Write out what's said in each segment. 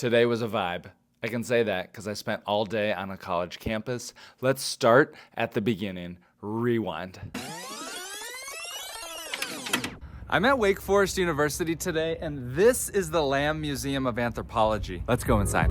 Today was a vibe. I can say that because I spent all day on a college campus. Let's start at the beginning. Rewind. I'm at Wake Forest University today, and this is the Lam Museum of Anthropology. Let's go inside.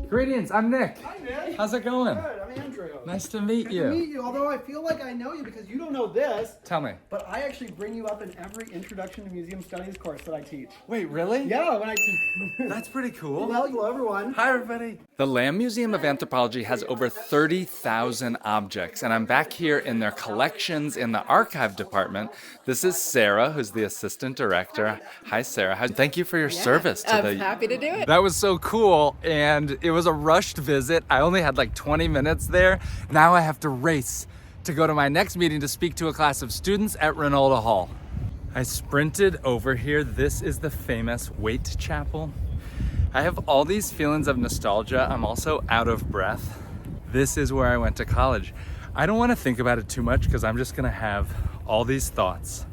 Greetings, I'm Nick. Hi, Nick. How's it going? Good, I'm Andrew. Nice to meet you. Nice to meet you, although I feel like I know you because you don't know this. Tell me. But I actually bring you up in every Introduction to Museum Studies course that I teach. Wait, really? Yeah, when I teach. That's pretty cool. Well, hello, everyone. Hi, everybody. The Lam Museum of Anthropology has over 30,000 objects, and I'm back here in their collections in the archive department. This is Sarah, who's the assistant director. Hi, Sarah. Thank you for your service to I'm happy to do it. That was so cool, and it was a rushed visit. I only had like 20 minutes there. Now I have to race to go to my next meeting to speak to a class of students at Reynolda Hall. I sprinted over here. This is the famous Waite Chapel. I have all these feelings of nostalgia. I'm also out of breath. This is where I went to college. I don't want to think about it too much because I'm just gonna have all these thoughts.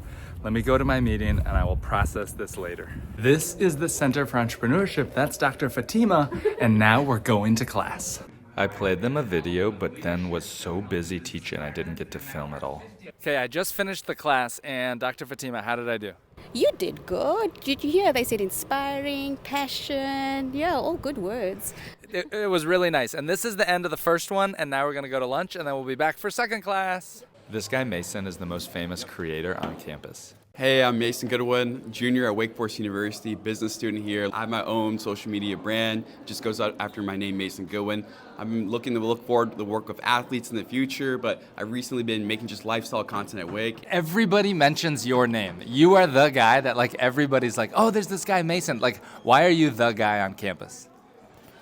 Let me go to my meeting and I will process this later. This is the Center for Entrepreneurship. That's Dr. Fatima, and now we're going to class. I played them a video, but then was so busy teaching I didn't get to film it all. Okay, I just finished the class, and Dr. Fatima, how did I do? You did good. Did you hear? They said inspiring, passion. Yeah, all good words. It was really nice. And this is the end of the first one, and now we're gonna go to lunch, and then we'll be back for second class. This guy, Mason, is the most famous creator on campus. Hey, I'm Mason Goodwyn, junior at Wake Forest University, business student here. I have my own social media brand, just goes out after my name, Mason Goodwyn. I'm looking to look forward to the work of athletes in the future, but I've recently been making just lifestyle content at Wake. Everybody mentions your name. You are the guy that like everybody's like, oh, there's this guy, Mason. Like, why are you the guy on campus?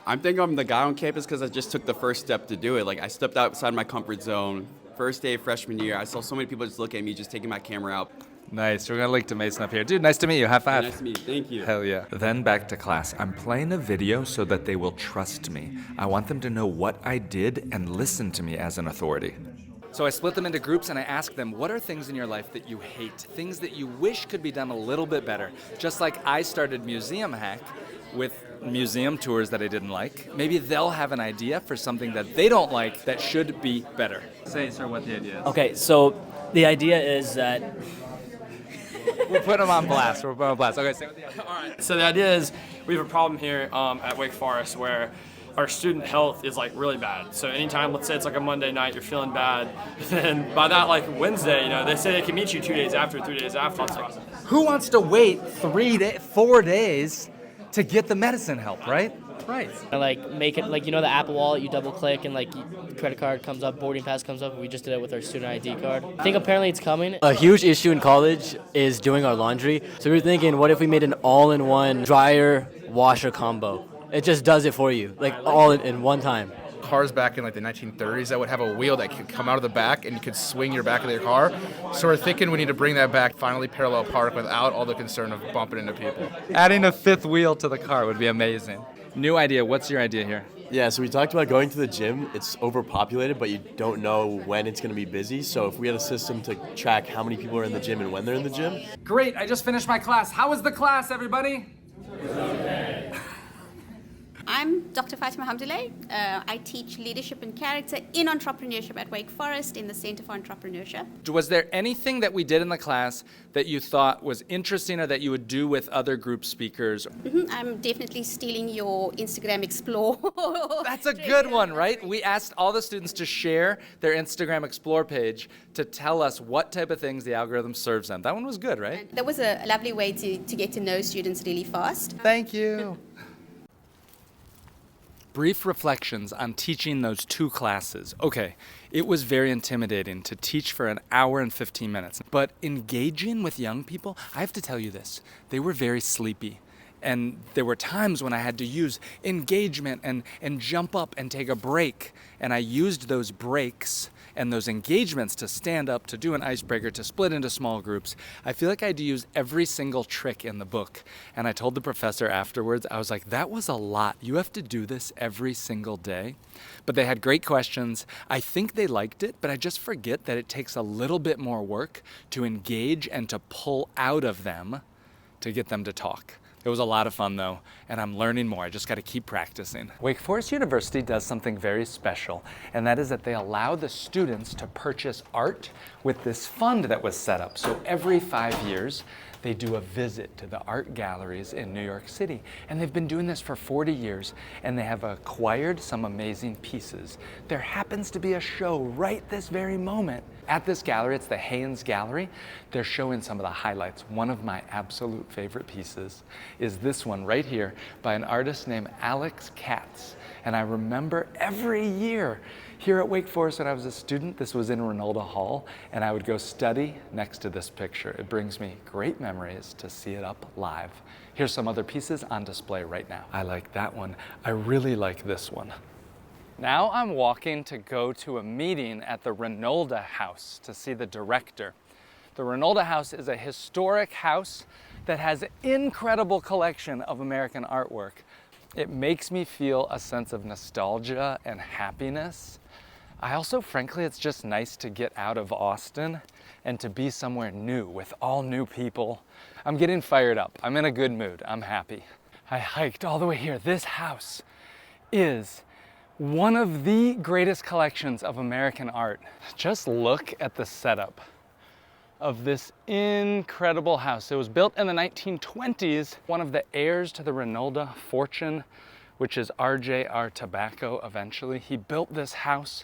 I'm thinking I'm the guy on campus because I just took the first step to do it. Like, I stepped outside my comfort zone. First day of freshman year, I saw so many people just look at me, just taking my camera out. Nice. We're going to link to Mason up here. Dude, nice to meet you. High five. Nice to meet you. Thank you. Hell yeah. Then back to class. I'm playing a video so that they will trust me. I want them to know what I did and listen to me as an authority. So I split them into groups and I asked them, what are things in your life that you hate? Things that you wish could be done a little bit better? Just like I started Museum Hack with museum tours that I didn't like. Maybe they'll have an idea for something that they don't like that should be better. Say, sir, what the idea is. Okay, so the idea is that... We'll put them on blast. We'll put them on blast. Okay, say what the idea is. All right. So the idea is we have a problem here at Wake Forest where our student health is like really bad. So anytime, let's say it's like a Monday night, you're feeling bad, then by that like Wednesday, they say they can meet you 2 days after, 3 days after. Who wants to wait 4 days to get the medicine help, right? Right. Like make it like the Apple Wallet, you double click and credit card comes up, boarding pass comes up. We just did it with our student ID card. I think apparently it's coming. A huge issue in college is doing our laundry. So we were thinking, what if we made an all-in-one dryer washer combo? It just does it for you, like all in one time. Cars back in like the 1930s that would have a wheel that could come out of the back and you could swing your back of your car. So we're thinking we need to bring that back, finally parallel park without all the concern of bumping into people. Adding a fifth wheel to the car would be amazing. New idea. What's your idea here? Yeah, so we talked about going to the gym. It's overpopulated, but you don't know when it's going to be busy. So if we had a system to track how many people are in the gym and when they're in the gym. Great. I just finished my class. How was the class, everybody? I'm Dr. Fatima Hamdullah. I teach leadership and character in entrepreneurship at Wake Forest in the Center for Entrepreneurship. Was there anything that we did in the class that you thought was interesting or that you would do with other group speakers? I'm definitely stealing your Instagram Explore. That's a good one, right? We asked all the students to share their Instagram Explore page to tell us what type of things the algorithm serves them. That one was good, right? That was a lovely way to get to know students really fast. Thank you. Brief reflections on teaching those 2 classes. Okay, it was very intimidating to teach for an hour and 15 minutes, but engaging with young people, I have to tell you this, they were very sleepy. And there were times when I had to use engagement and jump up and take a break. And I used those breaks and those engagements to stand up, to do an icebreaker, to split into small groups. I feel like I had to use every single trick in the book. And I told the professor afterwards, I was like, that was a lot. You have to do this every single day. But they had great questions. I think they liked it, but I just forget that it takes a little bit more work to engage and to pull out of them to get them to talk. It was a lot of fun though, and I'm learning more. I just got to keep practicing. Wake Forest University does something very special, and that is that they allow the students to purchase art with this fund that was set up. So every 5 years, they do a visit to the art galleries in New York City. And they've been doing this for 40 years, and they have acquired some amazing pieces. There happens to be a show right this very moment at this gallery. It's the Haynes Gallery. They're showing some of the highlights. One of my absolute favorite pieces is this one right here by an artist named Alex Katz. And I remember every year here at Wake Forest when I was a student, this was in Reynolda Hall, and I would go study next to this picture. It brings me great memories to see it up live. Here's some other pieces on display right now. I like that one. I really like this one. Now I'm walking to go to a meeting at the Reynolda House to see the director. The Reynolda House is a historic house that has an incredible collection of American artwork. It makes me feel a sense of nostalgia and happiness. I also, frankly, it's just nice to get out of Austin and to be somewhere new with all new people. I'm getting fired up. I'm in a good mood. I'm happy. I hiked all the way here. This house is one of the greatest collections of American art. Just look at the setup of this incredible house. It was built in the 1920s. One of the heirs to the Reynolda fortune, which is RJR Tobacco eventually, he built this house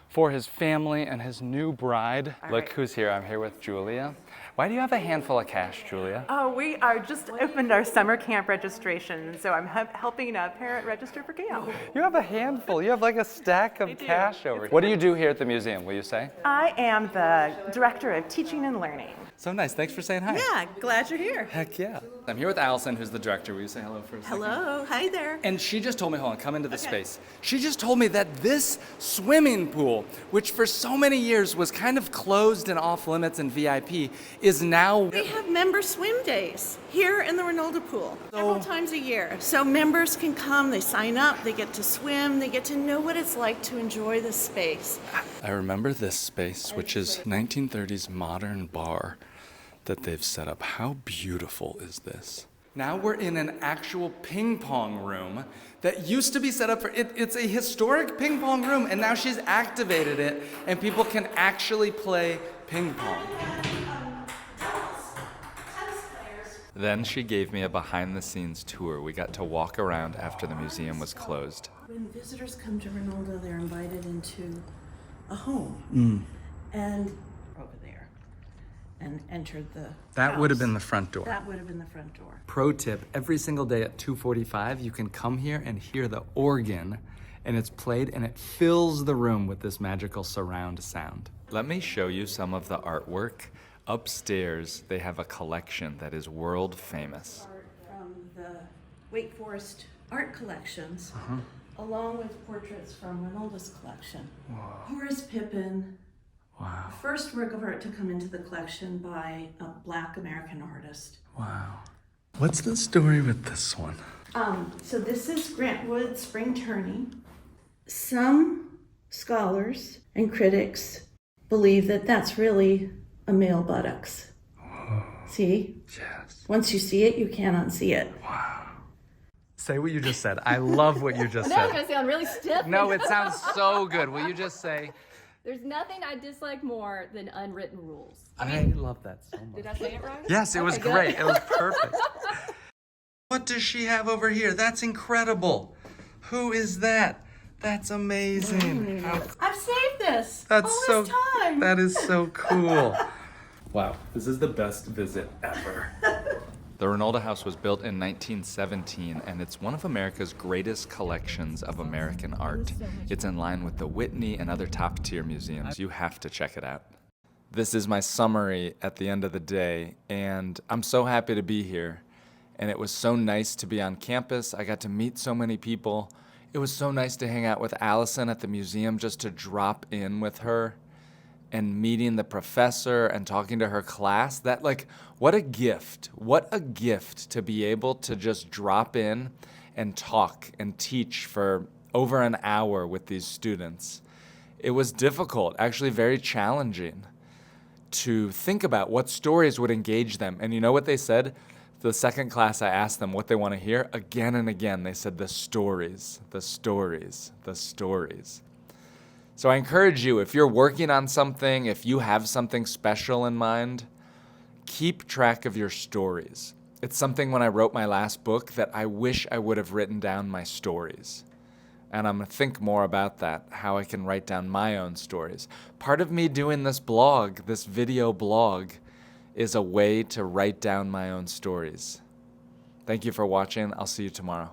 for his family and his new bride. Look who's here. I'm here with Julia. Why do you have a handful of cash, Julia? Oh, we are just opened our summer camp registration, so I'm helping a parent register for camp. You have a handful. You have like a stack of cash over here. What do you do here at the museum, will you say? I am the Director of Teaching and Learning. So nice. Thanks for saying hi. Yeah, glad you're here. Heck yeah. I'm here with Allison, who's the director. Will you say hello for a second? Hello, hi there. And she just told me, hold on, come into the space. She just told me that this swimming pool, which for so many years was kind of closed and off limits and VIP, is now... We have member swim days here in the Reynolda pool several times a year. So members can come, they sign up, they get to swim, they get to know what it's like to enjoy the space. I remember this space, which is 1930s modern bar that they've set up. How beautiful is this? Now we're in an actual ping pong room that used to be set up for, it's a historic ping pong room, and now she's activated it, and people can actually play ping pong. Then she gave me a behind-the-scenes tour. We got to walk around after the museum was closed. When visitors come to Reynolda, they're invited into a home. And over there, and entered the That would have house. been the front door. That would have been the front door. Pro tip, every single day at 2:45, you can come here and hear the organ, and it's played, and it fills the room with this magical surround sound. Let me show you some of the artwork. Upstairs, they have a collection that is world famous. Art from the Wake Forest art collections, along with portraits from Reynolda's collection. Horace Pippin, Wow, first work of art to come into the collection by a Black American artist. wow. What's the story with this one? So this is Grant Wood Spring Tourney. Some scholars and critics believe that that's really a male buttocks. See? Yes. Once you see it, you can't unsee it. Say what you just said. I love what you just Now it's said. gonna sound really stiff. No, it sounds so good. Will you just say, There's nothing I dislike more than unwritten rules. I love that so much. Did I say it right? Yes, it was Okay, good. great. It was perfect. What does she have over here? That's incredible. Who is that? That's amazing. I've saved this. That's all so this time. That is so cool. Wow, this is the best visit ever. The Reynolda House was built in 1917, and it's one of America's greatest collections of American art. It's in line with the Whitney and other top-tier museums. You have to check it out. This is my summary at the end of the day, and I'm so happy to be here. And it was so nice to be on campus. I got to meet so many people. It was so nice to hang out with Allison at the museum, just to drop in with her and meeting the professor and talking to her class. That, like, what a gift. What a gift to be able to just drop in and talk and teach for over an hour with these students. It was difficult, actually very challenging, to think about what stories would engage them. And you know what they said? The second class, I asked them what they want to hear. Again and again, they said the stories, the stories, the stories. So I encourage you, if you're working on something, if you have something special in mind, keep track of your stories. It's something when I wrote my last book that I wish I would have written down my stories. And I'm going to think more about that, how I can write down my own stories. Part of me doing this blog, this video blog, is a way to write down my own stories. Thank you for watching. I'll see you tomorrow.